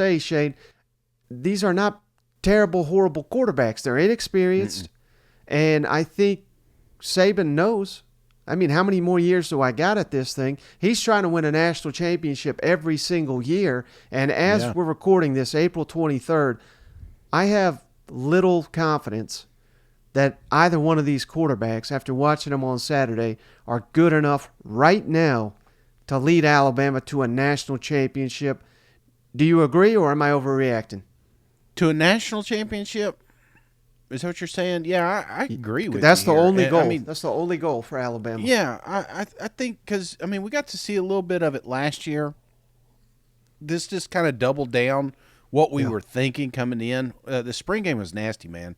say, Shane, these are not terrible, horrible quarterbacks. They're inexperienced. And I think Saban knows. I mean, how many more years do I got at this thing? He's trying to win a national championship every single year. And as we're recording this, April 23rd, I have little confidence that either one of these quarterbacks, after watching them on Saturday, are good enough right now to lead Alabama to a national championship. Do you agree, or am I overreacting? To a national championship? Is that what you're saying? Yeah, I agree with you. That's the only goal. I mean, that's the only goal for Alabama. Yeah, I think because, I mean, we got to see a little bit of it last year. This just kind of doubled down what we were thinking coming in. The spring game was nasty, man.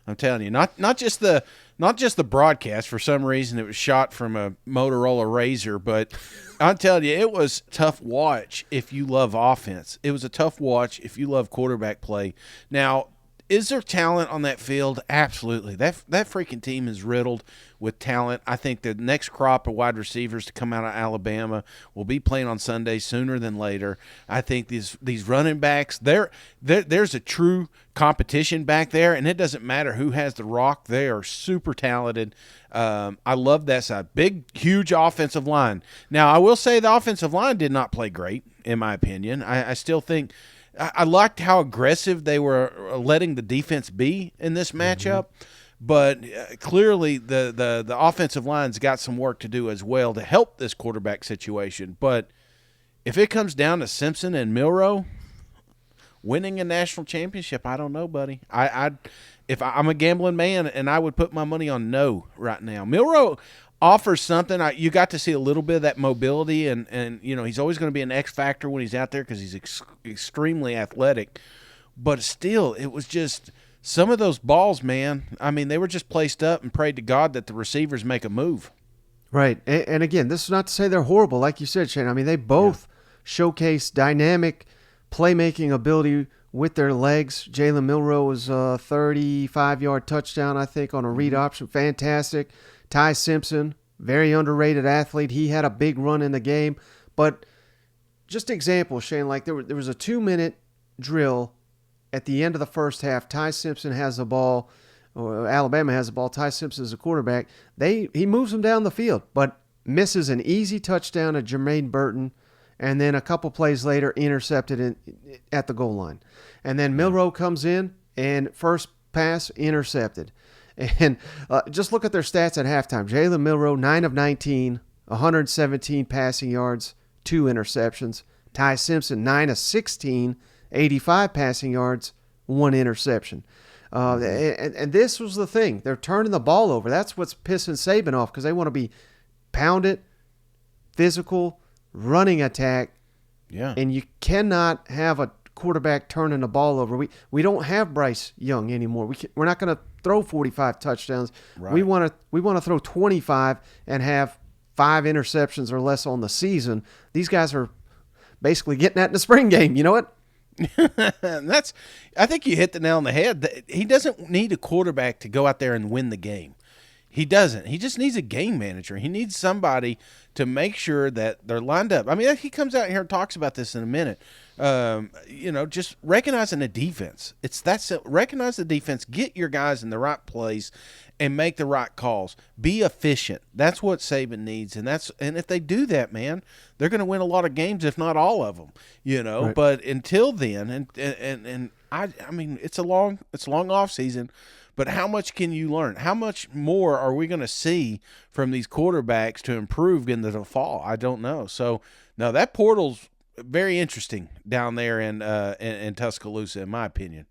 I'm telling you, not just the broadcast. For some reason, it was shot from a Motorola Razr, but I'm telling you, it was tough watch if you love offense. It was a tough watch if you love quarterback play. Now, is there talent on that field? Absolutely. That freaking team is riddled with talent. I think the next crop of wide receivers to come out of Alabama will be playing on Sunday sooner than later. I think these running backs, there's a true competition back there, and it doesn't matter who has the rock. They are super talented. I love that side. Big, huge offensive line. Now, I will say the offensive line did not play great, in my opinion. I still think – I liked how aggressive they were letting the defense be in this matchup, but clearly the offensive line's got some work to do as well to help this quarterback situation. But if it comes down to Simpson and Milroe winning a national championship, I don't know, buddy. If I'm a gambling man, and I would put my money on no right now. Milroe offers something. You got to see a little bit of that mobility, and you know, he's always going to be an X factor when he's out there because he's extremely athletic. But still, it was just some of those balls, man. I mean, they were just placed up and prayed to God that the receivers make a move. Right. And again, this is not to say they're horrible, like you said, Shane. I mean, they both showcase dynamic playmaking ability with their legs. Jalen Milroe was a 35-yard touchdown, I think, on a read option. Fantastic. Ty Simpson, very underrated athlete. He had a big run in the game. But just example, Shane, like there was a 2-minute drill at the end of the first half. Ty Simpson has the ball, or Alabama has the ball. Ty Simpson is the quarterback. He moves them down the field, but misses an easy touchdown at Jermaine Burton, and then a couple plays later intercepted at the goal line. And then Milroe comes in, and first pass intercepted. And just look at their stats at halftime. Jalen Milroe, 9 of 19, 117 passing yards, 2 interceptions. Ty Simpson, 9 of 16, 85 passing yards, 1 interception. And this was the thing. They're turning the ball over. That's what's pissing Saban off, because they want to be pounded, physical, running attack. Yeah. And you cannot have a quarterback turning the ball over. We don't have Bryce Young anymore. We're not going to throw 45 touchdowns. Right. We want to throw 25 and have 5 interceptions or less on the season. These guys are basically getting that in the spring game. You know what? I think you hit the nail on the head. He doesn't need a quarterback to go out there and win the game. He doesn't. He just needs a game manager. He needs somebody to make sure that they're lined up. I mean, he comes out here and talks about this in a minute. Just recognizing the defense. Recognize the defense, get your guys in the right place, and make the right calls. Be efficient. That's what Saban needs, and if they do that, man, they're going to win a lot of games, if not all of them. You know, right. But until then, and I mean, it's a long off season. But how much can you learn? How much more are we going to see from these quarterbacks to improve into the fall? I don't know. So, no, that portal's very interesting down there in Tuscaloosa, in my opinion.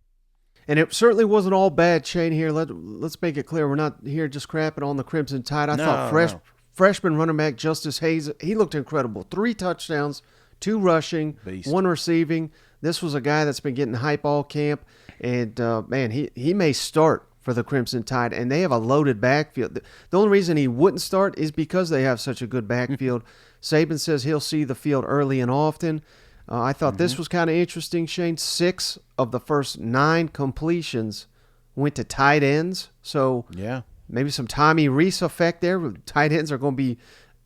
And it certainly wasn't all bad, Shane, here. Let's make it clear. We're not here just crapping on the Crimson Tide. I thought freshman running back Justice Hayes, he looked incredible. 3 touchdowns, 2 rushing, Beast. 1 receiving. This was a guy that's been getting hype all camp. And, man, he may start for the Crimson Tide, and they have a loaded backfield. The only reason he wouldn't start is because they have such a good backfield. Saban says he'll see the field early and often. I thought this was kind of interesting, Shane. 6 of the first 9 completions went to tight ends. So maybe some Tommy Reese effect there. Tight ends are going to be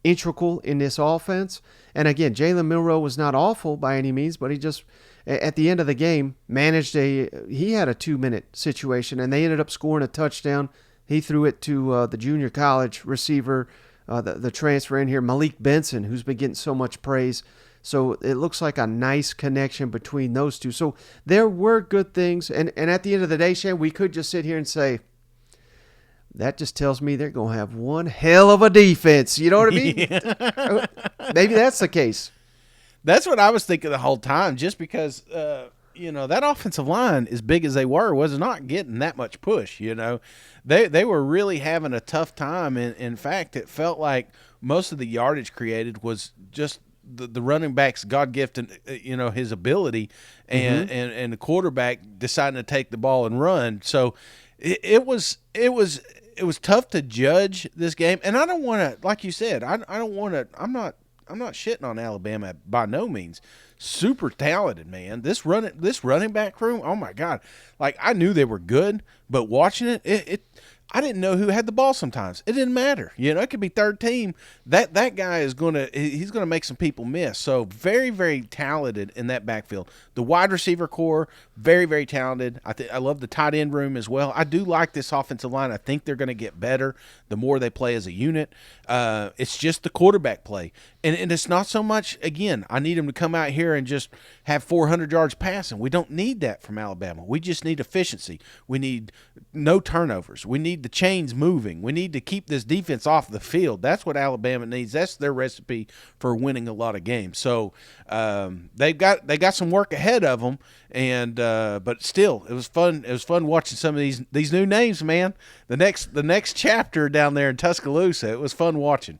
integral in this offense. And again, Jalen Milroe was not awful by any means, but he just, at the end of the game, he had a 2-minute situation, and they ended up scoring a touchdown. He threw it to the junior college receiver, the transfer in here, Malik Benson, who's been getting so much praise. So it looks like a nice connection between those two. So there were good things. And at the end of the day, Shane, we could just sit here and say, that just tells me they're going to have one hell of a defense. You know what I mean? Yeah. Maybe that's the case. That's what I was thinking the whole time, just because, that offensive line, as big as they were, was not getting that much push, They were really having a tough time. And in fact, it felt like most of the yardage created was just the running back's God gift and his ability, and the quarterback deciding to take the ball and run. So it was tough to judge this game. And I don't want to, like you said, I don't want to. I'm not shitting on Alabama by no means. Super talented, man. This running back room, oh my God! Like, I knew they were good, but watching it I didn't know who had the ball sometimes. It didn't matter. It could be third team. That guy he's gonna make some people miss. So very, very talented in that backfield. The wide receiver core, very, very talented. I love the tight end room as well. I do like this offensive line. I think they're gonna get better the more they play as a unit. It's just the quarterback play. And it's not so much, again, I need him to come out here and just have 400 yards passing. We don't need that from Alabama. We just need efficiency. We need no turnovers. We need the chains moving. We need to keep this defense off the field. That's what Alabama needs. That's their recipe for winning a lot of games. So they got some work ahead of them, and but still, it was fun. It was fun watching some of these new names, man. The next chapter down there in Tuscaloosa. It was fun watching.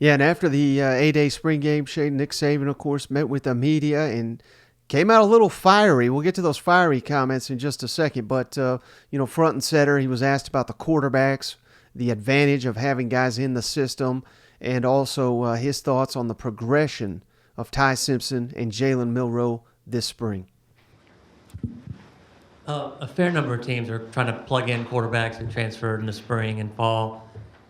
Yeah, and after the A-Day spring game, Shane, Nick Saban, of course, met with the media and came out a little fiery. We'll get to those fiery comments in just a second. But, front and center, he was asked about the quarterbacks, the advantage of having guys in the system, and also his thoughts on the progression of Ty Simpson and Jalen Milroe this spring. A fair number of teams are trying to plug in quarterbacks and transfer in the spring and fall.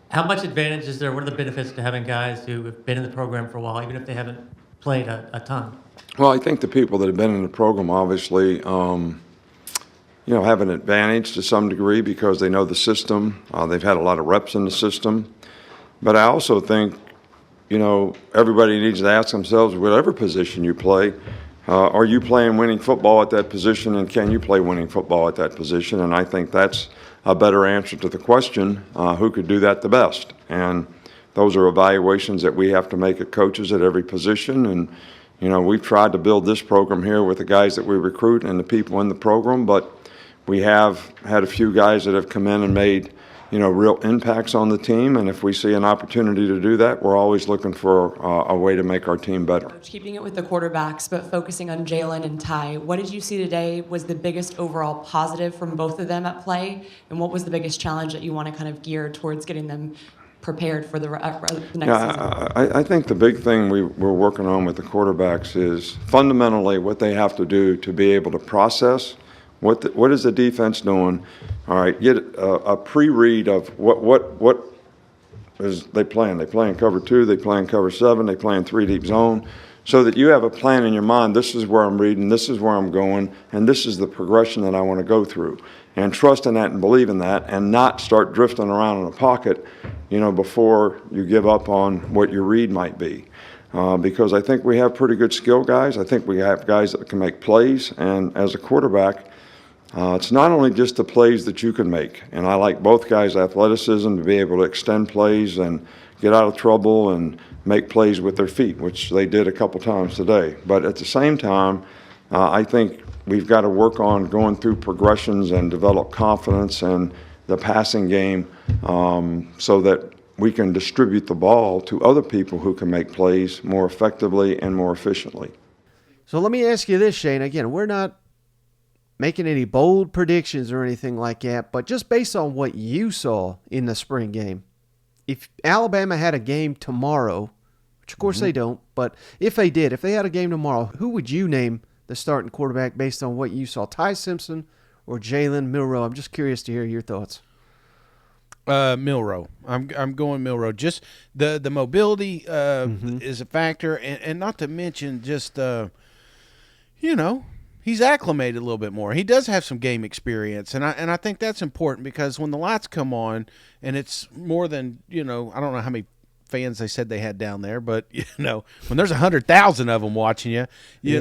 How much advantage is there? What are the benefits to having guys who have been in the program for a while, even if they haven't played a ton? Well, I think the people that have been in the program obviously, have an advantage to some degree because they know the system. They've had a lot of reps in the system. But I also think, everybody needs to ask themselves, whatever position you play, are you playing winning football at that position, and can you play winning football at that position? And I think that's a better answer to the question, who could do that the best. And those are evaluations that we have to make as coaches at every position. And, we've tried to build this program here with the guys that we recruit and the people in the program, but we have had a few guys that have come in and made, real impacts on the team. And if we see an opportunity to do that, we're always looking for a way to make our team better. Coach, keeping it with the quarterbacks, but focusing on Jalen and Ty, what did you see today was the biggest overall positive from both of them at play? And what was the biggest challenge that you want to kind of gear towards getting them prepared for the next season? I think the big thing we're working on with the quarterbacks is fundamentally what they have to do to be able to process what is the defense doing. All right, get a pre-read of what is they playing. They play in cover 2, they play in cover 7, they play in 3 deep zone, so that you have a plan in your mind. This is where I'm reading, this is where I'm going, and this is the progression that I want to go through. And trust in that and believe in that, and not start drifting around in a pocket, before you give up on what your read might be. Because I think we have pretty good skill guys. I think we have guys that can make plays, and as a quarterback, it's not only just the plays that you can make, and I like both guys' athleticism to be able to extend plays and get out of trouble and make plays with their feet, which they did a couple times today. But at the same time, I think we've got to work on going through progressions and develop confidence in the passing game, so that we can distribute the ball to other people who can make plays more effectively and more efficiently. So let me ask you this, Shane. Again, we're not making any bold predictions or anything like that, but just based on what you saw in the spring game, if Alabama had a game tomorrow, which of course they don't, but if they did, if they had a game tomorrow, who would you name the starting quarterback based on what you saw, Ty Simpson or Jalen Milroe? I'm just curious to hear your thoughts. Milroe. I'm going Milroe. Just the mobility is a factor, and not to mention just he's acclimated a little bit more. He does have some game experience, and I think that's important because when the lights come on, and it's more than I don't know how many fans they said they had down there, but when there's 100,000 of them watching you,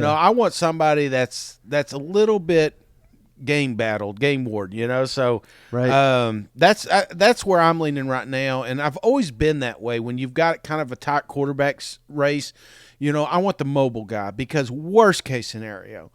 I want somebody that's a little bit game battled, game ward, So Right. that's where I'm leaning right now, and I've always been that way. When you've got kind of a tight quarterbacks race, I want the mobile guy because worst case scenario,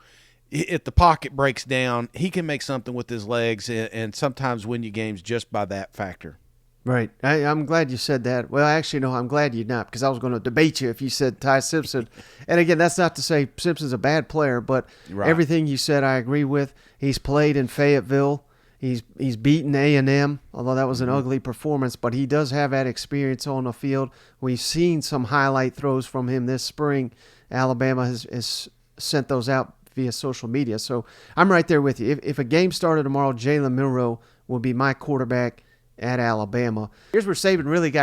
if the pocket breaks down, he can make something with his legs and sometimes win you games just by that factor. Right. I'm glad you said that. Well, actually, no, I'm glad you not because I was going to debate you if you said Ty Simpson. And again, that's not to say Simpson's a bad player, but Right. everything you said I agree with. He's played in Fayetteville. He's beaten A&M, although that was an ugly performance, but he does have that experience on the field. We've seen some highlight throws from him this spring. Alabama has sent those out via social media. So I'm right there with you. If a game started tomorrow, Jalen Milroe will be my quarterback at Alabama. Here's where Saban really got